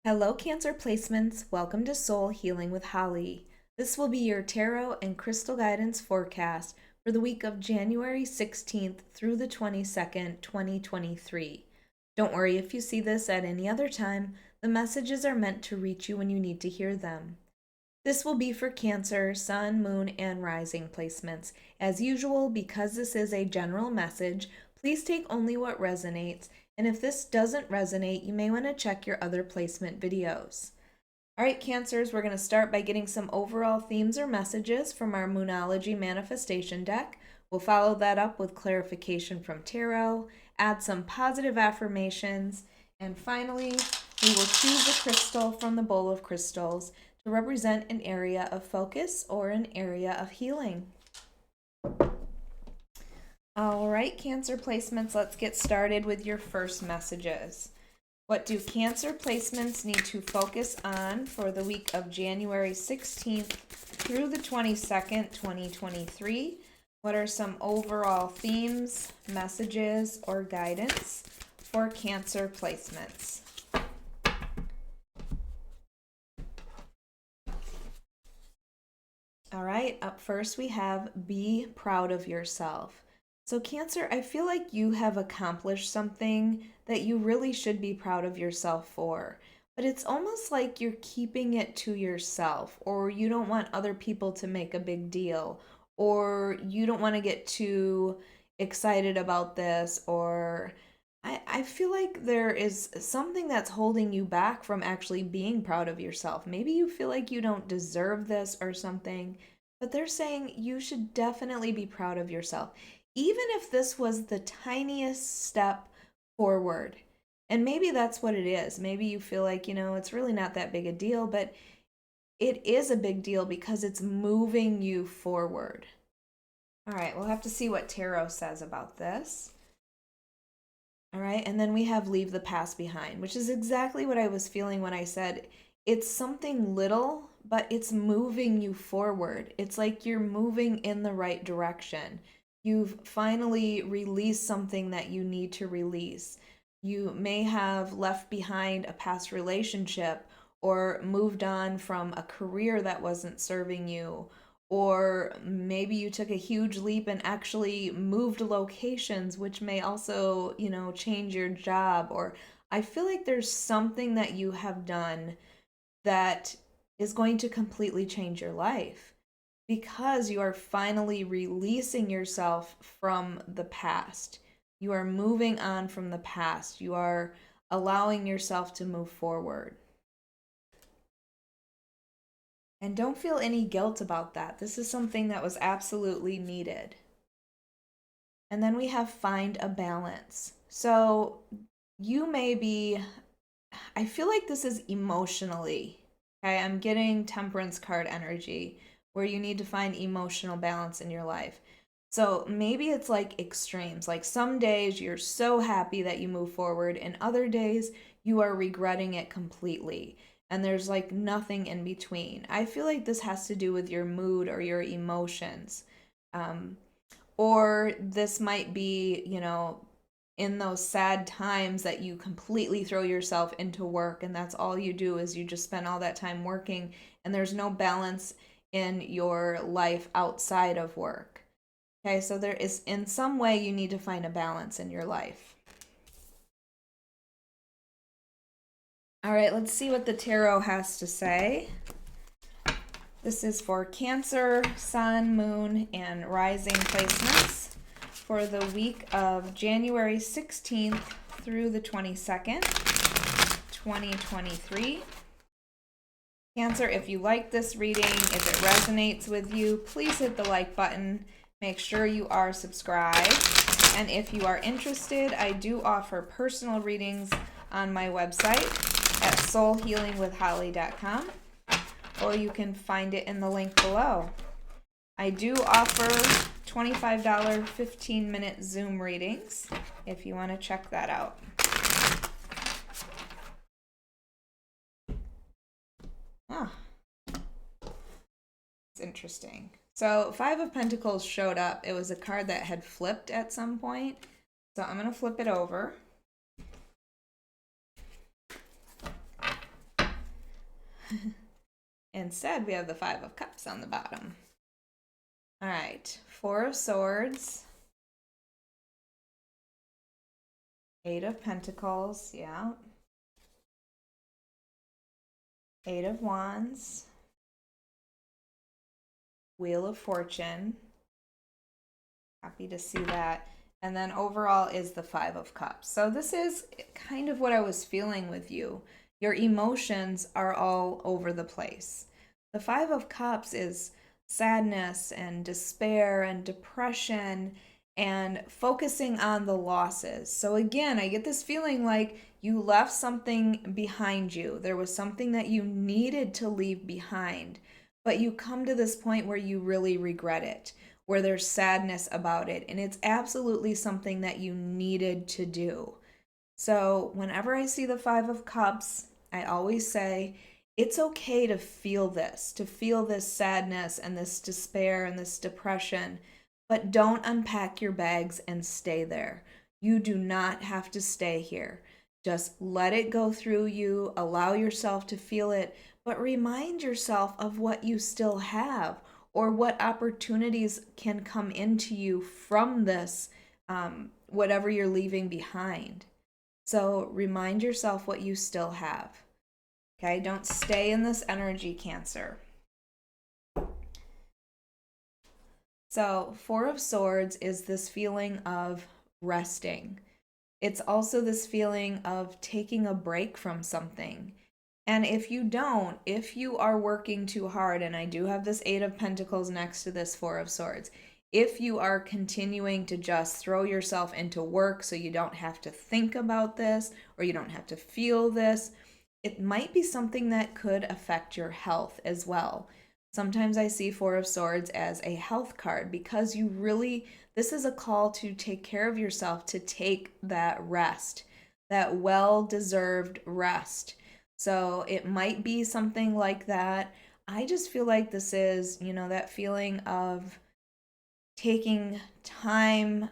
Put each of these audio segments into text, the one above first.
Hello, Cancer placements. Welcome to Soul Healing with Holly. This will be your tarot and crystal guidance forecast for the week of January 16th through the 22nd, 2023. Don't worry if you see this at any other time. The messages are meant to reach you when you need to hear them. This will be for Cancer, Sun, Moon, and Rising placements. As usual, because this is a general message, please take only what resonates, and if this doesn't resonate, you may want to check your other placement videos. All right, Cancers, we're going to start by getting some overall themes or messages from our Moonology Manifestation deck. We'll follow that up with clarification from tarot, add some positive affirmations, and finally, we will choose a crystal from the bowl of crystals to represent an area of focus or an area of healing. All right, Cancer placements, let's get started with your first messages. What do Cancer placements need to focus on for the week of January 16th through the 22nd, 2023? What are some overall themes, messages, or guidance for Cancer placements? All right, up first we have be proud of yourself. So Cancer, I feel like you have accomplished something that you really should be proud of yourself for. But it's almost like you're keeping it to yourself, or you don't want other people to make a big deal, or you don't want to get too excited about this, or I feel like there is something that's holding you back from actually being proud of yourself. Maybe you feel like you don't deserve this or something, but they're saying you should definitely be proud of yourself even if this was the tiniest step forward. And maybe that's what it is. Maybe you feel like, it's really not that big a deal, but it is a big deal because it's moving you forward. All right, we'll have to see what tarot says about this. All right, and then we have leave the past behind, which is exactly what I was feeling when I said it's something little, but it's moving you forward. It's like you're moving in the right direction. You've finally released something that you need to release. You may have left behind a past relationship or moved on from a career that wasn't serving you, or maybe you took a huge leap and actually moved locations, which may also, change your job. Or I feel like there's something that you have done that is going to completely change your life because you are finally releasing yourself from the past. You are moving on from the past. You are allowing yourself to move forward. And don't feel any guilt about that. This is something that was absolutely needed. And then we have find a balance. So you may be, I feel like this is emotionally, okay? I'm getting Temperance card energy where you need to find emotional balance in your life. So maybe it's like extremes. Like some days you're so happy that you move forward, and other days you are regretting it completely. And there's like nothing in between. I feel like this has to do with your mood or your emotions. Or this might be, in those sad times that you completely throw yourself into work and that's all you do is you just spend all that time working and there's no balance in your life outside of work. Okay, so there is, in some way, you need to find a balance in your life. All right, let's see what the tarot has to say. This is for Cancer, Sun, Moon, and Rising placements for the week of January 16th through the 22nd, 2023. Cancer, if you like this reading, if it resonates with you, please hit the like button. Make sure you are subscribed. And if you are interested, I do offer personal readings on my website at soulhealingwithholly.com, or you can find it in the link below. I do offer $25 15-minute Zoom readings if you want to check that out. It's interesting. So 5 of Pentacles showed up. It was a card that had flipped at some point. So I'm going to flip it over. Instead, we have the Five of Cups on the bottom. All right, Four of Swords, Eight of Pentacles, yeah. Eight of Wands, Wheel of Fortune. Happy to see that. And then overall is the Five of Cups. So this is kind of what I was feeling with you. Your emotions are all over the place. The Five of Cups is sadness and despair and depression and focusing on the losses. So again, I get this feeling like you left something behind you. There was something that you needed to leave behind, but you come to this point where you really regret it, where there's sadness about it, and it's absolutely something that you needed to do. So, whenever I see the Five of Cups, I always say, it's okay to feel this sadness and this despair and this depression, but don't unpack your bags and stay there. You do not have to stay here. Just let it go through you, allow yourself to feel it, but remind yourself of what you still have or what opportunities can come into you from this, whatever you're leaving behind. So remind yourself what you still have. Okay, don't stay in this energy, Cancer. So, Four of Swords is this feeling of resting. It's also this feeling of taking a break from something. And if you are working too hard, and I do have this Eight of Pentacles next to this Four of Swords, if you are continuing to just throw yourself into work so you don't have to think about this or you don't have to feel this, it might be something that could affect your health as well. Sometimes I see Four of Swords as a health card because this is a call to take care of yourself, to take that rest, that well-deserved rest. So it might be something like that. I just feel like this is, that feeling of taking time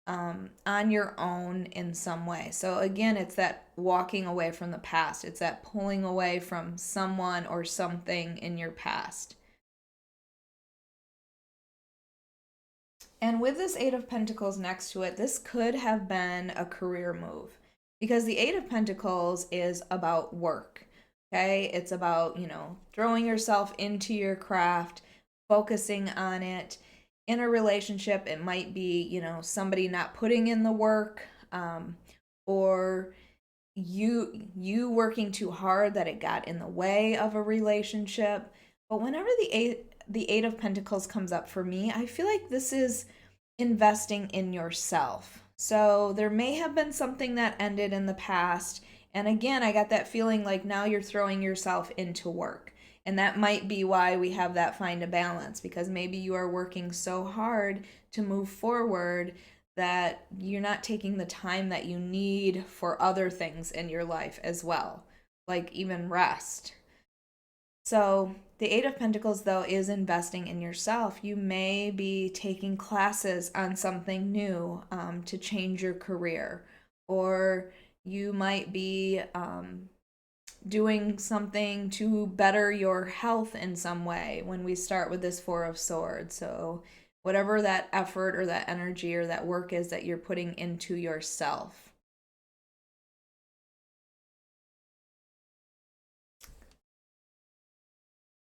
on your own in some way. So again, it's that walking away from the past. It's that pulling away from someone or something in your past. And with this Eight of Pentacles next to it, this could have been a career move because the Eight of Pentacles is about work. Okay, it's about, throwing yourself into your craft, focusing on it. In a relationship, it might be, somebody not putting in the work, or you working too hard that it got in the way of a relationship. But whenever the Eight of Pentacles comes up for me, I feel like this is investing in yourself. So there may have been something that ended in the past. And again, I got that feeling like now you're throwing yourself into work. And that might be why we have that find a balance, because maybe you are working so hard to move forward that you're not taking the time that you need for other things in your life as well, like even rest. So, the Eight of Pentacles, though, is investing in yourself. You may be taking classes on something new to change your career, or you might be doing something to better your health in some way when we start with this Four of Swords. So, whatever that effort or that energy or that work is that you're putting into yourself.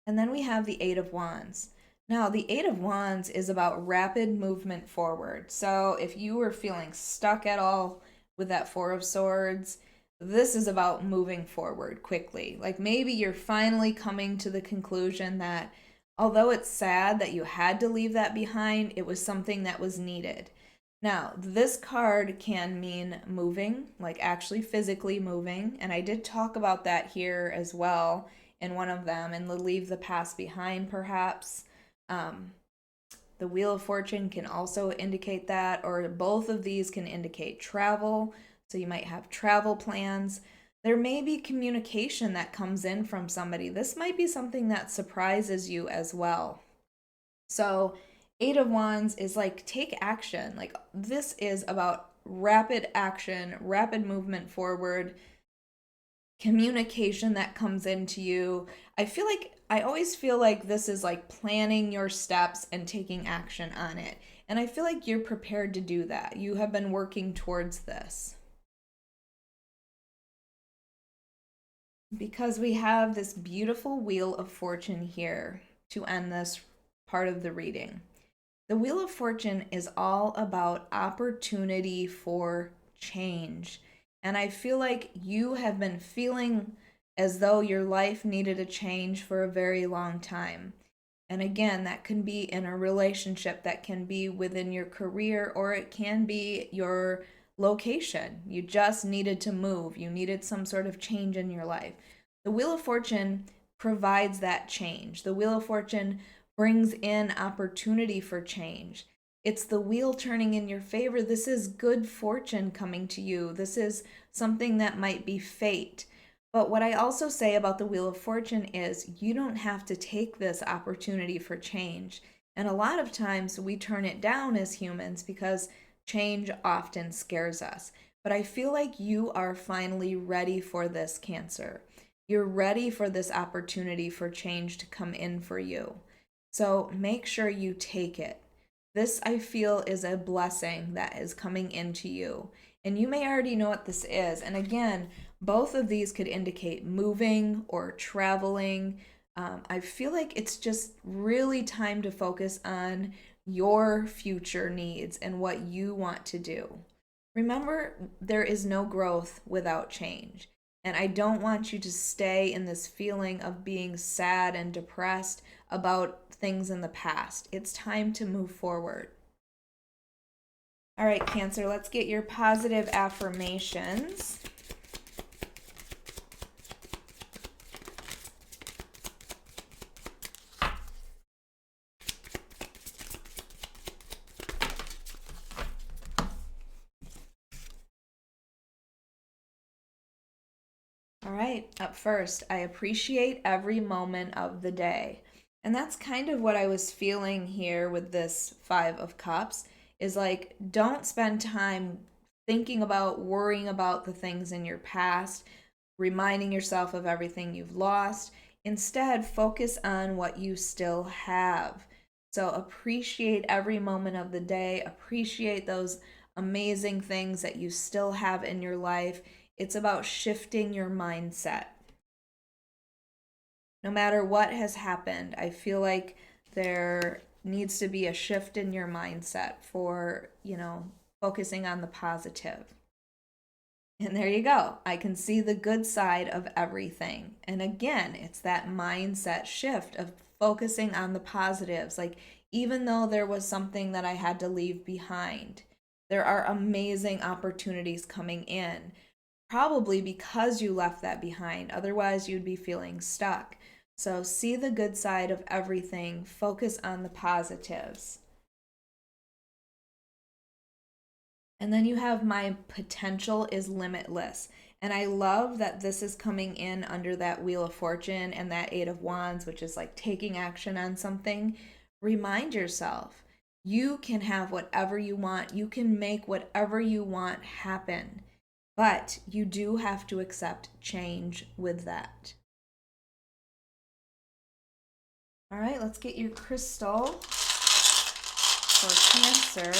And then we have the Eight of Wands. Now, the Eight of Wands is about rapid movement forward. So, if you were feeling stuck at all with that Four of Swords, this is about moving forward quickly. Like maybe you're finally coming to the conclusion that although it's sad that you had to leave that behind, it was something that was needed. Now, this card can mean moving, like actually physically moving, and I did talk about that here as well in one of them, and leave the past behind perhaps. Um, the Wheel of Fortune can also indicate that, or both of these can indicate travel. So you might have travel plans. There may be communication that comes in from somebody. This might be something that surprises you as well. So, Eight of Wands is like take action. Like this is about rapid action, rapid movement forward. communication that comes into you. I always feel like this is like planning your steps and taking action on it. And I feel like you're prepared to do that. You have been working towards this. Because we have this beautiful Wheel of Fortune here to end this part of the reading. The Wheel of Fortune is all about opportunity for change. And I feel like you have been feeling as though your life needed a change for a very long time. And again, that can be in a relationship, that can be within your career, or it can be your location. You just needed to move, you needed some sort of change in your life. The Wheel of Fortune provides that change. The Wheel of Fortune brings in opportunity for change. It's the wheel turning in your favor. This is good fortune coming to you. This is something that might be fate. But what I also say about the Wheel of Fortune is you don't have to take this opportunity for change. And a lot of times we turn it down as humans because change often scares us. But I feel like you are finally ready for this, Cancer. You're ready for this opportunity for change to come in for you. So make sure you take it. This, I feel, is a blessing that is coming into you. And you may already know what this is. And again, both of these could indicate moving or traveling. I feel like it's just really time to focus on your future needs and what you want to do. Remember, there is no growth without change. And I don't want you to stay in this feeling of being sad and depressed about things in the past. It's time to move forward. All right, Cancer, let's get your positive affirmations. All right, up first, I appreciate every moment of the day. And that's kind of what I was feeling here with this Five of Cups is like, don't spend time thinking about, worrying about the things in your past, reminding yourself of everything you've lost. Instead, focus on what you still have. So appreciate every moment of the day, appreciate those amazing things that you still have in your life. It's about shifting your mindset. No matter what has happened, I feel like there needs to be a shift in your mindset for, focusing on the positive. And there you go. I can see the good side of everything. And again, it's that mindset shift of focusing on the positives. Like, even though there was something that I had to leave behind, there are amazing opportunities coming in. Probably because you left that behind. Otherwise, you'd be feeling stuck. So see the good side of everything. Focus on the positives. And then you have my potential is limitless. And I love that this is coming in under that Wheel of Fortune and that Eight of Wands, which is like taking action on something. Remind yourself, you can have whatever you want. You can make whatever you want happen. But you do have to accept change with that. All right, let's get your crystal for Cancer.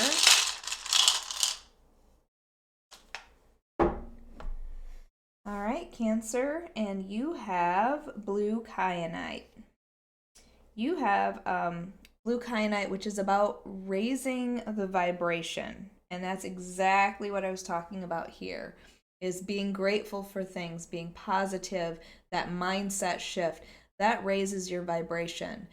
All right, Cancer, and you have blue kyanite. You have blue kyanite, which is about raising the vibration. And that's exactly what I was talking about here, is being grateful for things, being positive, that mindset shift. That raises your vibration.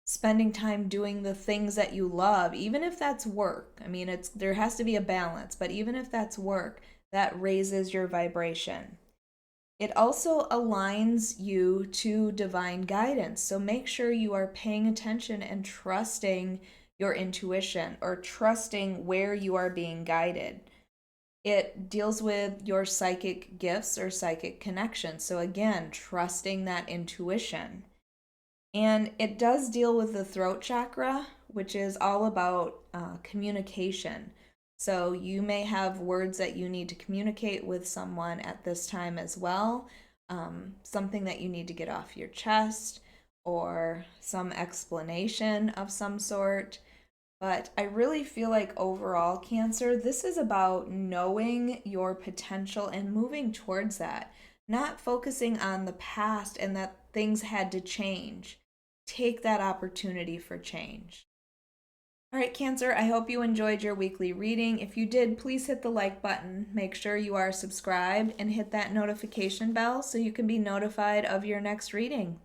Spending time doing the things that you love, even if that's work. I mean, there has to be a balance, but even if that's work, that raises your vibration. It also aligns you to divine guidance. So make sure you are paying attention and trusting your intuition or trusting where you are being guided. It deals with your psychic gifts or psychic connections. So again, trusting that intuition. And it does deal with the throat chakra, which is all about communication. So you may have words that you need to communicate with someone at this time as well. something that you need to get off your chest or some explanation of some sort. But I really feel like overall, Cancer, this is about knowing your potential and moving towards that, not focusing on the past and that things had to change. Take that opportunity for change. All right, Cancer, I hope you enjoyed your weekly reading. If you did, please hit the like button. Make sure you are subscribed and hit that notification bell so you can be notified of your next reading.